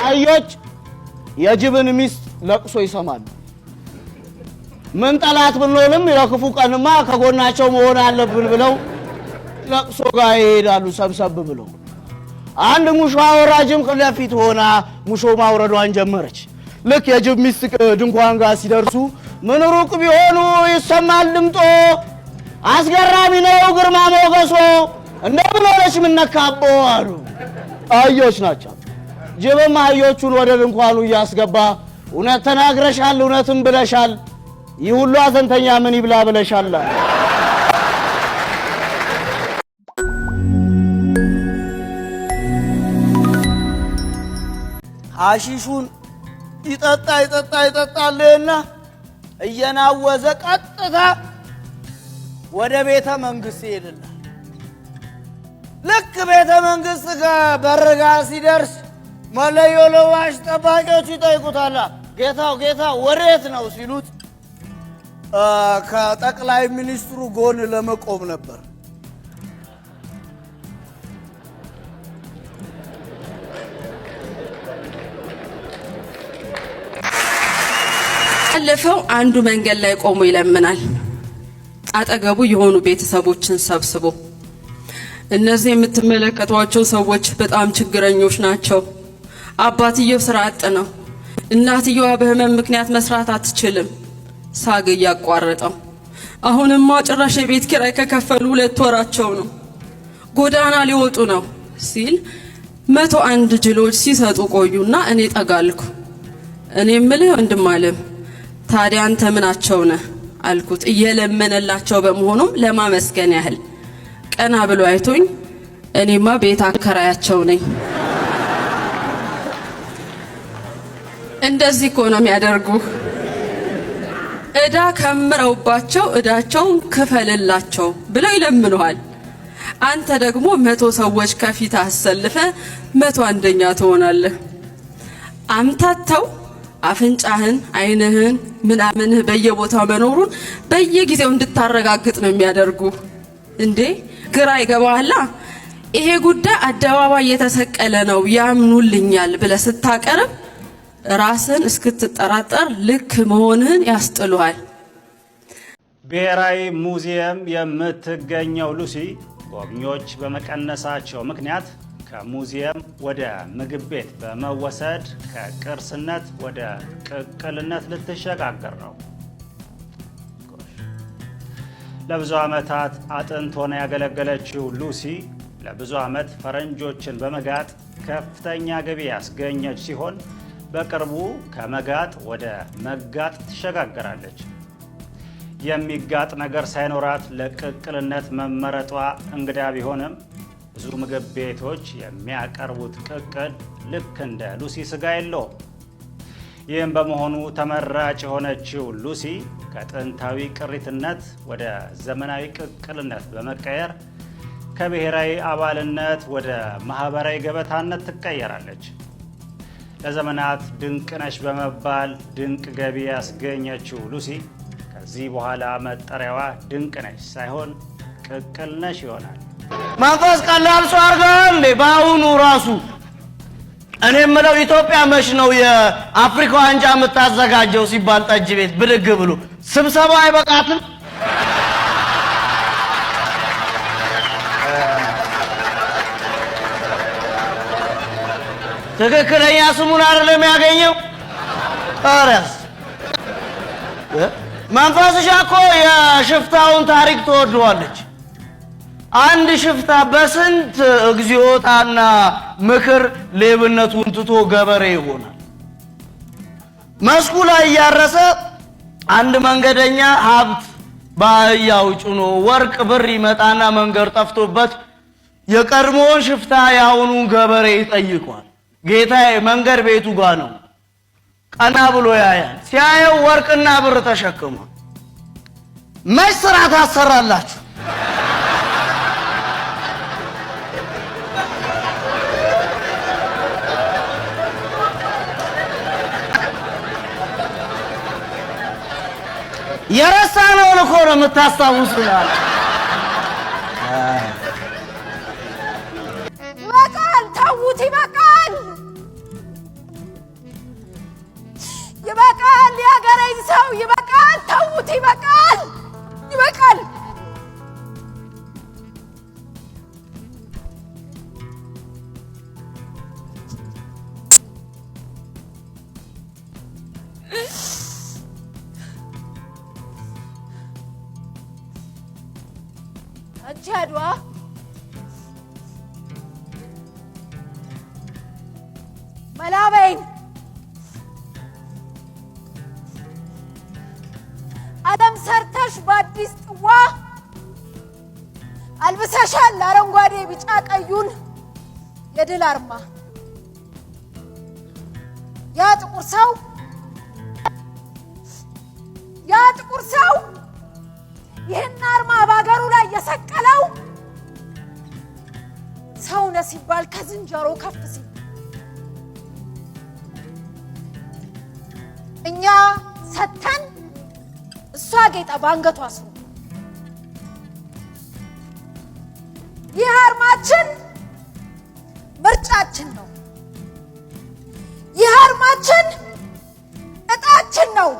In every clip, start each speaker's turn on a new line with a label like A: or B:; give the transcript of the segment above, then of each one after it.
A: አህዮች የጅብን ሚስት ለቅሶ ይሰማሉ። ምን ጠላት ብንሆንም ለክፉ ቀንማ ከጎናቸው መሆን አለብን ብለው ለቅሶ ጋር ይሄዳሉ ሰብሰብ ብለው። አንድ ሙሾ አወራጅም ከለፊት ሆና ሙሾ ማውረዷን ጀመረች። ልክ የጅብ ሚስት ድንኳን ጋር ሲደርሱ ምን ሩቅ ቢሆኑ ይሰማል ድምጦ፣ አስገራሚ ነው ግርማ ሞገሶ፣ እንደምን ሆነሽ ምን ነካቦ አሉ። አህዮች ናቸው። ጅብም አህዮቹን ወደ ድንኳኑ እያስገባ እውነት ተናግረሻል፣ እውነትም ብለሻል፣ ይህ ሁሉ አዘንተኛ ምን ይብላ ብለሻል። ሐሺሹን ይጠጣልና እየናወዘ ቀጥታ ወደ ቤተ መንግስት ይሄዳል። ልክ ቤተ መንግስት ከበርጋ ሲደርስ መለዮ ለባሽ ጠባቂዎች ይጠይቁታል። ጌታው ወሬት ነው ሲሉት ከጠቅላይ ሚኒስትሩ ጎን ለመቆም ነበር።
B: አለፈው አንዱ መንገድ ላይ ቆሞ ይለምናል። አጠገቡ የሆኑ ቤተሰቦችን ሰብስቦ እነዚህ የምትመለከቷቸው ሰዎች በጣም ችግረኞች ናቸው። አባትየው ስራ አጥ ነው። እናትየዋ በህመም ምክንያት መስራት አትችልም። ሳግ እያቋረጠው አሁንማ ጭራሽ የቤት ኪራይ ከከፈሉ 2 ወራቸው ነው። ጎዳና ሊወጡ ነው ሲል 101 ጅሎች ሲሰጡ ቆዩና እኔ ጠጋልኩ። እኔ ምልህ ወንድም አለም ታዲያ አንተ ምናቸው ነህ አልኩት። እየለመነላቸው በመሆኑም ለማመስገን ያህል ቀና ብሎ አይቶኝ እኔማ ቤት አከራያቸው ነኝ። እንደዚህ እኮ ነው የሚያደርጉ። እዳ ከምረውባቸው እዳቸውን ክፈልላቸው ብለው ይለምኑሃል። አንተ ደግሞ 100 ሰዎች ከፊት አሰልፈ 101ኛ ትሆናለህ። አምታተው አፍንጫህን አይንህን ምናምንህ በየቦታው መኖሩን በየጊዜው እንድታረጋግጥ ነው የሚያደርጉ። እንዴ ግራ ይገባሃል። ይሄ ጉዳይ አደባባይ የተሰቀለ ነው ያምኑልኛል ብለህ ስታቀርብ ራስን እስክትጠራጠር ልክ መሆንህን ያስጥሉሃል።
C: ብሔራዊ ሙዚየም የምትገኘው ሉሲ ጎብኚዎች በመቀነሳቸው ምክንያት ከሙዚየም ወደ ምግብ ቤት በመወሰድ ከቅርስነት ወደ ቅቅልነት ልትሸጋገር ነው። ለብዙ ዓመታት አጥንት ሆና ያገለገለችው ሉሲ ለብዙ ዓመት ፈረንጆችን በመጋጥ ከፍተኛ ገቢ ያስገኘች ሲሆን በቅርቡ ከመጋጥ ወደ መጋጥ ትሸጋገራለች። የሚጋጥ ነገር ሳይኖራት ለቅቅልነት መመረጧ እንግዳ ቢሆንም ብዙ ምግብ ቤቶች የሚያቀርቡት ቅቅል ልክ እንደ ሉሲ ስጋ የለውም። ይህም በመሆኑ ተመራጭ የሆነችው ሉሲ ከጥንታዊ ቅሪትነት ወደ ዘመናዊ ቅቅልነት በመቀየር ከብሔራዊ አባልነት ወደ ማህበራዊ ገበታነት ትቀየራለች። ለዘመናት ድንቅነሽ በመባል ድንቅ ገቢ ያስገኘችው ሉሲ ከዚህ በኋላ መጠሪያዋ ድንቅነሽ ሳይሆን ቅቅልነሽ ይሆናል።
A: መንፈስ ቀላል ሰው አርጋል ባሁኑ ራሱ እኔ የምለው ኢትዮጵያ መች ነው የአፍሪካ ዋንጫ የምታዘጋጀው ሲባል ጠጅ ቤት ብድግ ብሎ ስብሰባ አይበቃትም? ትክክለኛ ስሙን አይደለም ያገኘው። አረስ መንፈስሻ እኮ የሽፍታውን ታሪክ ትወደዋለች። አንድ ሽፍታ በስንት እግዚኦታና ምክር ሌብነቱን ትቶ ገበሬ ይሆናል። መስኩ ላይ ያረሰ አንድ መንገደኛ ሀብት በአህያው ጭኖ ወርቅ ብር ይመጣና መንገድ ጠፍቶበት የቀድሞውን ሽፍታ ያሁኑን ገበሬ ይጠይቋል። ጌታዬ መንገድ ቤቱ ጋር ነው። ቀና ብሎ ያያል። ሲያየው ወርቅና ብር ተሸክሟል። መች ስራ ታሰራላችሁ? የረሳነውን እኮ ነው የምታስታውሱናል።
D: በቃል ተውት፣ ይበቃል። አንቺ አድዋ መላበይን ዓለም ሰርተሽ በአዲስ ጥዋ አልብሰሻል አረንጓዴ ቢጫ ቀዩን የድል አርማ ያ ጥቁር ሰው ይህን አርማ ባገሩ ላይ የሰቀለው ሰው ነው ሲባል ከዝንጀሮ ከፍ ሲል እኛ ሰተን እሷ ጌጣ ባንገቷ አስሮ ይህ አርማችን ምርጫችን ነው። ይህ አርማችን እጣችን ነው።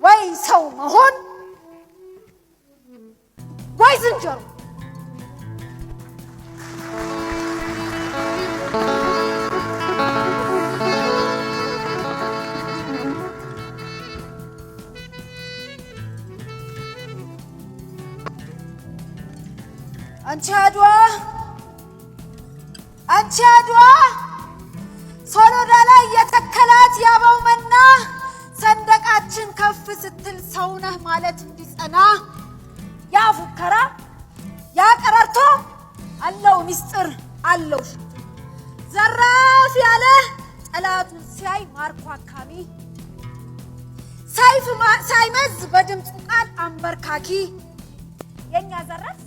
D: ወይ ሰው መሆን ወይ ዝንጀሮ። አንቺ አድዋ ሶሎዳ ላይ የተከላት ያበው መና ሰንደቃችን ከፍ ስትል ሰውነህ ማለት እንዲጸና ያ ፉከራ ያ ቀረርቶ አለው ሚስጥር አለው ዘራፍ ያለ ጠላቱን ሲያይ ማርኮ አካሚ ሰይፍ ሳይመዝ በድምፁ ቃል አንበርካኪ የኛ ዘራፍ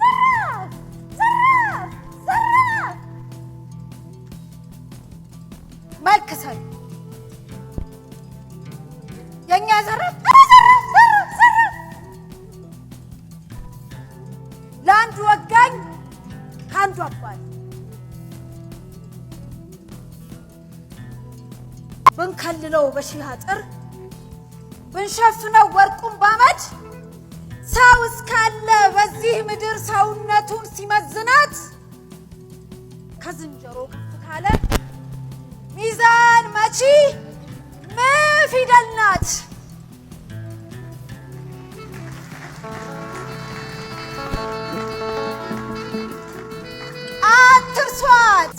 D: መልክሰን የኛ ዘራፍ ለአንዱ ወጋኝ ከአንዱ አባል ብንከልለው በሺህ አጥር ብንሸፍነው ወርቁን ባመድ ሰው እስካለ በዚህ ምድር ሰውነቱን ሲመዝናት ከዝንጀሮ ከፍ ካለ ሚዛን መቺ ፊደል ናት። አትርሷት፣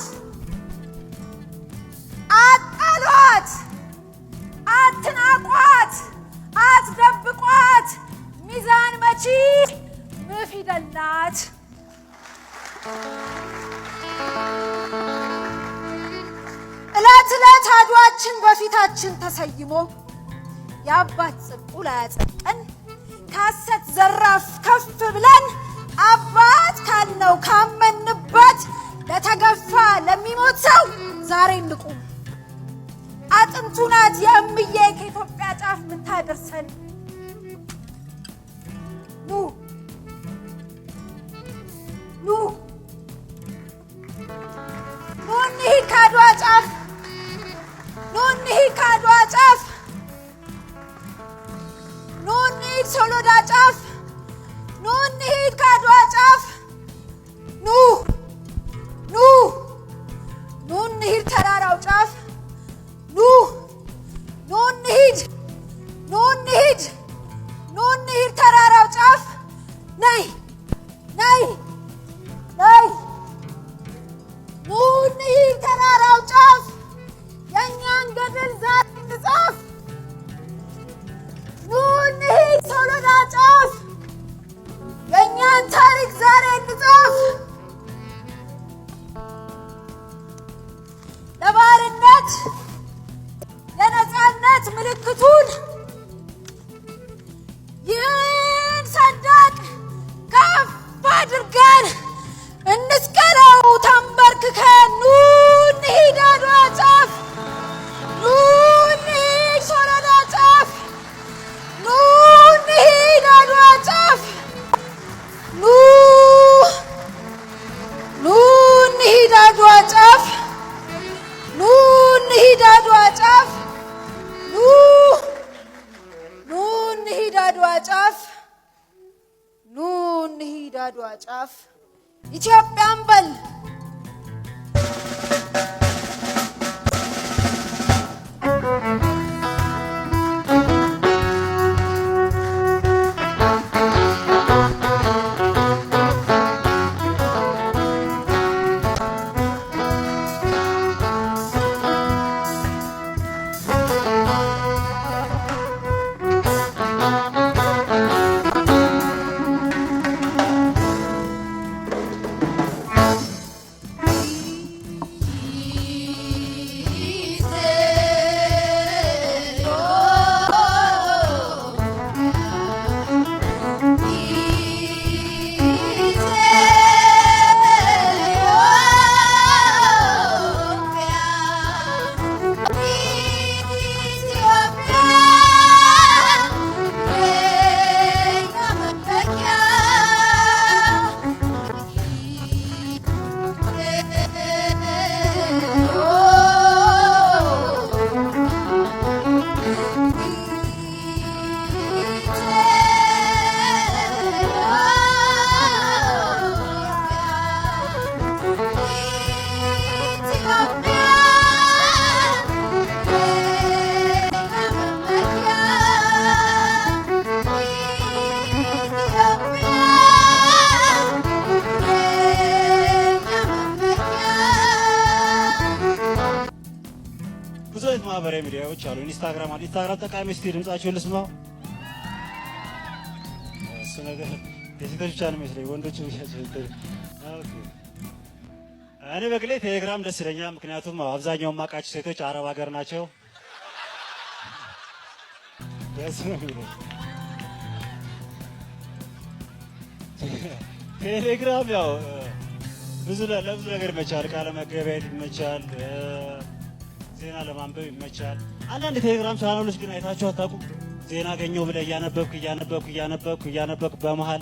D: አትጣሏት፣ አትናቋት፣ አትደብቋት። ሚዛን መቺ ፊደል ናት። እለት እለት አድዋችን በፊታችን ተሰይሞ የአባት ጽድቁ ላይ ያጸድቀን ካሰት ዘራፍ ከፍ ብለን አባት ካልነው ካመንበት ለተገፋ ለሚሞት ሰው ዛሬ እንቁም። አጥንቱ ናት የእምዬ ከኢትዮጵያ ጫፍ ምታደርሰን። ኑ እንሂድ ከአድዋ ጫፍ፣ ኑ እንሂድ ከአድዋ ጫፍ፣ ኑ እንሂድ ሶሎዳ ጫፍ፣ ኑ እንሂድ ከአድዋ ጫፍ፣ ኑ እንሂድ ተራራው ጫፍ፣ ኑ እንሂድ ተራራው ጫፍ። ነይ ኑ እንሂድ ተራራው ጫፍ፣ የእኛን ገድል ዛሬ እንጻፍ። ኑ እንሂድ ሶሎዳ ጫፍ፣ የእኛን ታሪክ ዛሬ እንጻፍ። ለባርነት የነፃነት ምልክቱን ይህን ሰንደቅ ከፍ አድርገን እንስቀለው ተንበርክከን። ኑ እንሂድ አድዋ ጫፍ፣ ኑ እንሂድ ሶሎዳ ጫፍ፣ ኑ እንሂድ አድዋ ጫፍ፣ ኑ እንሂድ አድዋ ጫፍ፣ ኑ እንሂድ አድዋ ጫፍ፣ ኑ እንሂድ አድዋ ጫፍ፣ ኑ እንሂድ አድዋ ጫፍ። ኢትዮጵያን በል
E: ማህበራዊ ሚዲያዎች አሉ። ኢንስታግራም ተጠቃሚ እስቲ ድምጻችሁን ልስማው። እሱ ነገር የሴቶች ብቻ ነው የሚመስለኝ፣ ወንዶች ብቻቸው። ኦኬ እኔ በግሌ ቴሌግራም ደስ ይለኛል። ምክንያቱም አብዛኛው ማቃቸው ሴቶች አረብ ሀገር ናቸው። ደስ ነው የሚለው ቴሌግራም ያው ለብዙ ነገር ይመቻል። ቃለ መገበያየት ይመቻል፣ ዜና ለማንበብ ይመቻል። አንዳንድ ቴሌግራም ቻናሎች ግን አይታችሁ አታውቁም? ዜና አገኘሁ ብለህ እያነበብክ በመሀል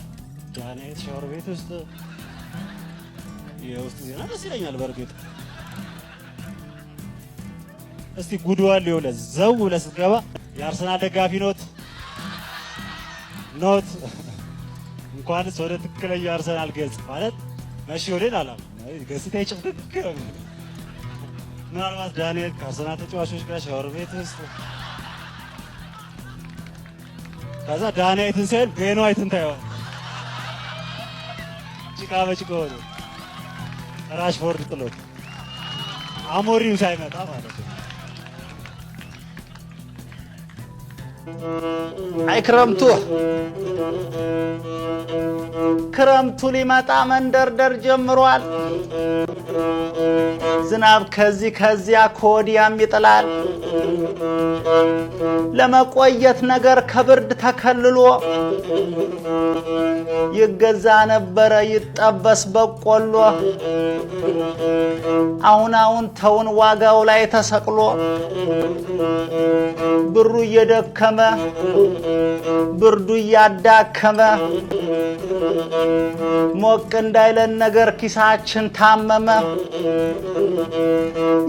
E: ዳንኤል ሻወር ቤት ውስጥ የውስጥ ዜና ደስ ይለኛል። በእርግጥ እስቲ ጉድዋል ሊውለ ዘው ብለህ ስትገባ የአርሰናል ደጋፊ ኖት እንኳንስ ወደ ትክክለኛው አርሰናል ገጽ ማለት መቼ ወዴን አላም ገጽታ ይጭፍቅ ምናልባት ዳንኤል ከአርሰናል ተጫዋቾች ጋር ሻወር ቤት ውስጥ ከዛ ዳንኤልን ሳይል ቤኖ አይትን ታየዋል። ጭቃ በጭቃ ሆነ ራሽፎርድ ጥሎት አሞሪም ሳይመጣ ማለት ነው።
C: አይ ክረምቱ ሊመጣ መንደርደር ጀምሯል። ዝናብ ከዚያ ከወዲያም ይጥላል። ለመቆየት ነገር ከብርድ ተከልሎ ይገዛ ነበረ ይጠበስ በቆሎ። አሁን ተውን ዋጋው ላይ ተሰቅሎ ብሩ እየደከመ ብርዱ እያዳከመ ሞቅ እንዳይለን ነገር ኪሳችን ታመመ።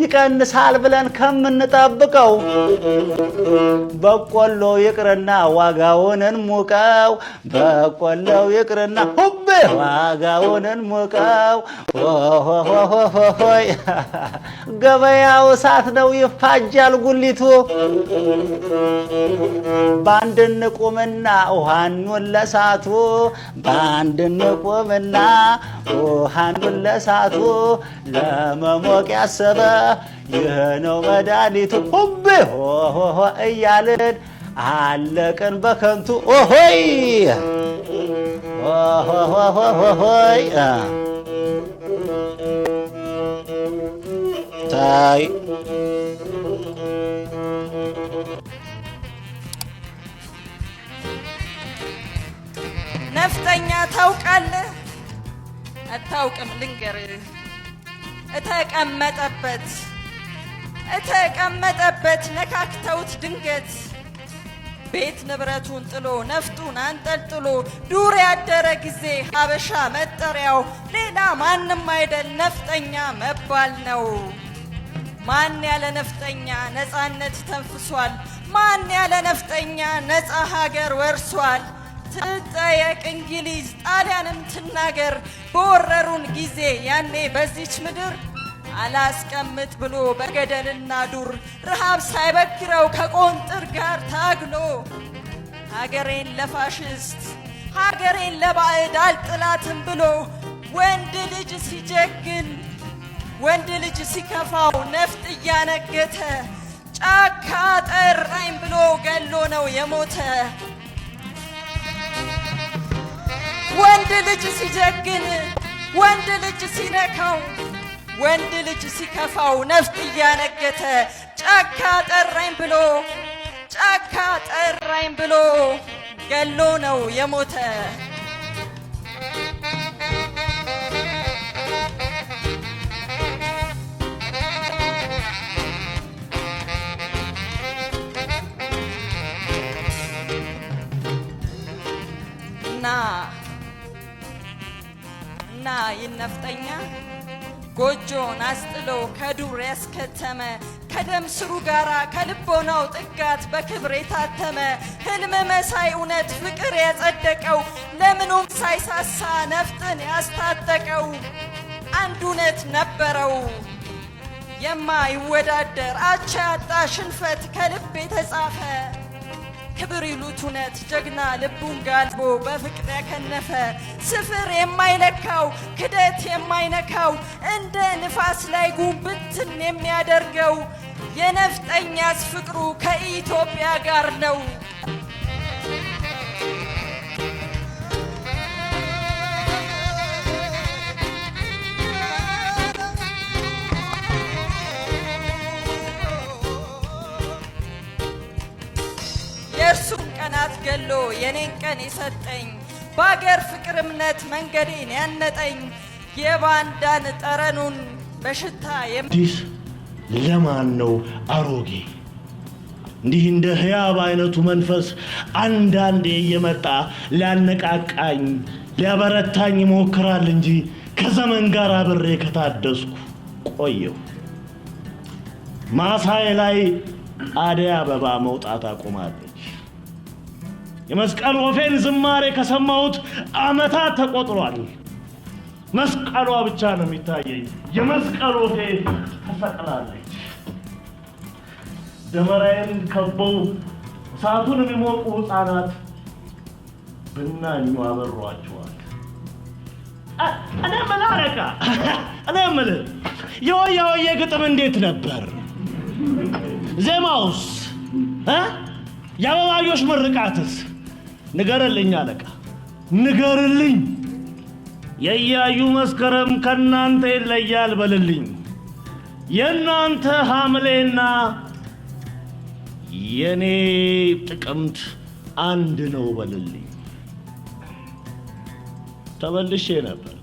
C: ይቀንሳል ብለን ከምንጠብቀው በቆሎ ይቅርና ዋጋውን እንሙቀው። በቆሎው ይቅርና ሁብ ዋጋውን እንሙቀው። ሆይ ገበያው እሳት ነው ይፋጃል ጉሊቱ። በአንድ እንቁምና ውሃኑን ለሳቱ በአንድ እንቁምና ውሃኑን ለሳቱ ለመሞቅ ያሰበ ይህ ነው መድኃኒቱ። ሁብ እያልን አለቅን በከንቱ ኦሆይ ኦሆይ ታይ
D: ነፍጠኛ ታውቃለህ? አታውቅም? ልንገርህ። እተቀመጠበት ነካክተውት ድንገት ቤት ንብረቱን ጥሎ ነፍጡን አንጠልጥሎ ዱር ያደረ ጊዜ ሀበሻ መጠሪያው ሌላ ማንም አይደል ነፍጠኛ መባል ነው። ማን ያለ ነፍጠኛ ነፃነት ተንፍሷል? ማን ያለ ነፍጠኛ ነፃ ሀገር ወርሷል? ትጠየቅ እንግሊዝ ጣሊያንም ትናገር በወረሩን ጊዜ ያኔ በዚች ምድር አላስቀምጥ ብሎ በገደልና ዱር ረሃብ ሳይበግረው ከቆንጥር ጋር ታግሎ ሀገሬን ለፋሽስት ሀገሬን ለባዕድ አልጥላትም ብሎ ወንድ ልጅ ሲጀግን ወንድ ልጅ ሲከፋው ነፍጥ እያነገተ ጫካ ጠራኝ ብሎ ገሎ ነው የሞተ። ወንድ ልጅ ሲጀግን ወንድ ልጅ ሲነካው ወንድ ልጅ ሲከፋው ነፍጥ እያነገተ ጫካ ጠራኝ ብሎ ገሎ ነው የሞተ። እና ይነፍጠኛ ጎጆን አስጥሎ ከዱር ያስከተመ ከደም ስሩ ጋራ ከልቦናው ጥጋት በክብር የታተመ ህልም መሳይ እውነት ፍቅር ያጸደቀው ለምኑም ሳይሳሳ ነፍጥን ያስታጠቀው አንድ እውነት ነበረው የማይወዳደር አቻ ያጣ ሽንፈት ከልብ የተጻፈ ክብር ይሉት እውነት ጀግና ልቡን ጋልቦ በፍቅር ያከነፈ ስፍር የማይለካው ክደት የማይነካው እንደ ንፋስ ላይ ጉንብትን የሚያደርገው የነፍጠኛስ ፍቅሩ ከኢትዮጵያ ጋር ነው። የእርሱን ቀናት ገሎ የኔን ቀን የሰጠኝ በአገር ፍቅር እምነት መንገዴን ያነጠኝ የባንዳን ጠረኑን በሽታ
F: አዲስ ለማን ነው አሮጌ? እንዲህ እንደ ህያብ አይነቱ መንፈስ አንዳንዴ እየመጣ ሊያነቃቃኝ ሊያበረታኝ ይሞክራል እንጂ ከዘመን ጋር አብሬ ከታደስኩ ቆየሁ። ማሳዬ ላይ አደይ አበባ መውጣት አቁማለች። የመስቀል ወፌን ዝማሬ ከሰማሁት ዓመታት ተቆጥሯል። መስቀሏ ብቻ ነው የሚታየኝ። የመስቀል ወፌ ተሰቅላለች። ደመራዬን ከበው እሳቱን የሚሞቁ ሕፃናት ብናኙ አበሯቸዋል። እኔ ምን አረካ? እኔ የምልህ የወያ ወየ ግጥም እንዴት ነበር? ዜማውስ? የአበባዮሽ ምርቃትስ? ንገርልኝ አለቃ ንገርልኝ። የያዩ መስከረም ከናንተ ይለያል በልልኝ። የናንተ ሐምሌና የኔ ጥቅምት አንድ ነው በልልኝ። ተመልሼ ነበር።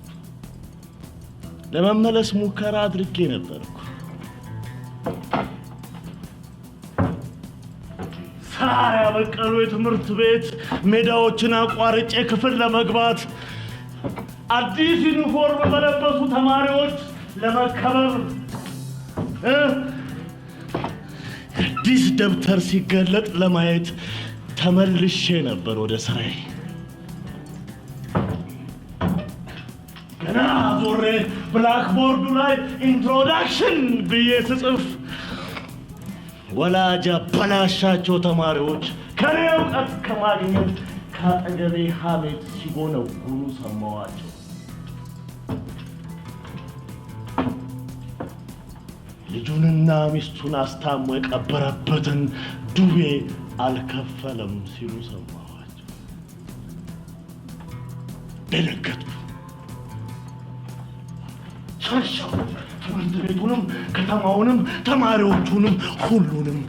F: ለመመለስ ሙከራ አድርጌ ነበርኩ። ሳር ያበቀሉ የትምህርት ቤት ሜዳዎችን አቋርጬ ክፍል ለመግባት አዲስ ዩኒፎርም በለበሱ ተማሪዎች ለመከበብ አዲስ ደብተር ሲገለጥ ለማየት ተመልሼ ነበር ወደ ስራዬ። ገና ዞሬ ብላክቦርዱ ላይ ኢንትሮዳክሽን ብዬ ስጽፍ ወላጅ አበላሻቸው ተማሪዎች ከኔ እውቀት ከማግኘት ከአጠገቤ ሐሜት ሲጎነጉኑ ሰማዋቸው። ልጁንና ሚስቱን አስታሞ የቀበረበትን ዱቤ አልከፈለም ሲሉ ሰማዋቸው። ደነገጥኩ። ሸሸሁ። ትምህርት ቤቱንም ከተማውንም ተማሪዎቹንም ሁሉንም